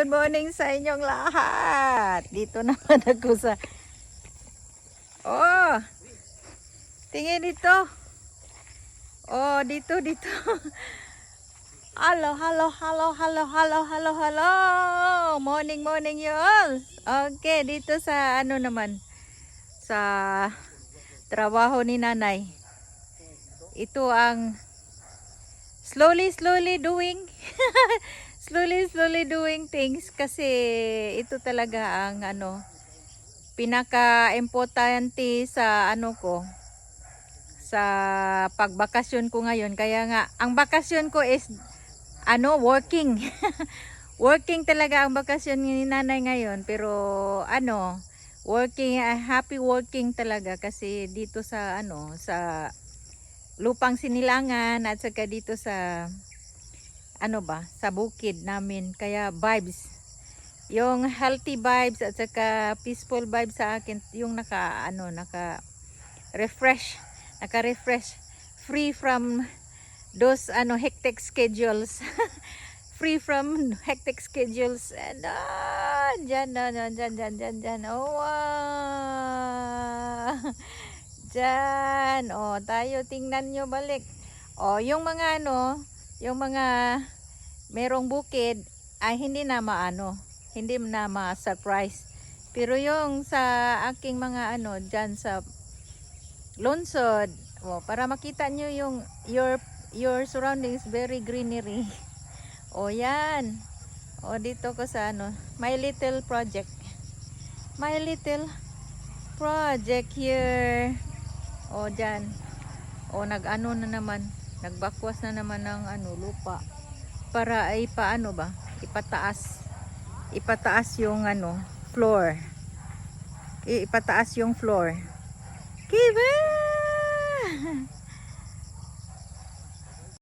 good morning sa inyong lahat. Dito naman ako sa... Oh! Tingin dito. Oh, dito. Hello. Morning you all. Okay, dito sa ano naman. Sa trabaho ni nanay. Ito ang slowly doing slowly doing things kasi ito talaga ang pinaka-importante sa sa pagbakasyon ko ngayon. Kaya nga ang bakasyon ko is working. Working talaga ang bakasyon ni nanay ngayon, pero working, happy working talaga kasi dito sa sa Lupang Sinilangan at saka dito sa sa bukid namin. Kaya vibes, yung healthy vibes at saka peaceful vibes sa akin, yung naka refresh, free from those hectic schedules. Free from hectic schedules. And dyan. Oh, dyan. Oh, tayo tingnan nyo balik. Oh, yung mga yung mga merong bukid ay hindi na ma-surprise. Pero yung sa aking mga dyan sa lungsod, para makita nyo yung your surroundings, very greenery. O yan. O dito ko sa my little project here. O dyan. O na naman, nagbakwas na naman ng lupa para ay ipataas yung floor. Ipataas yung floor. Kiba!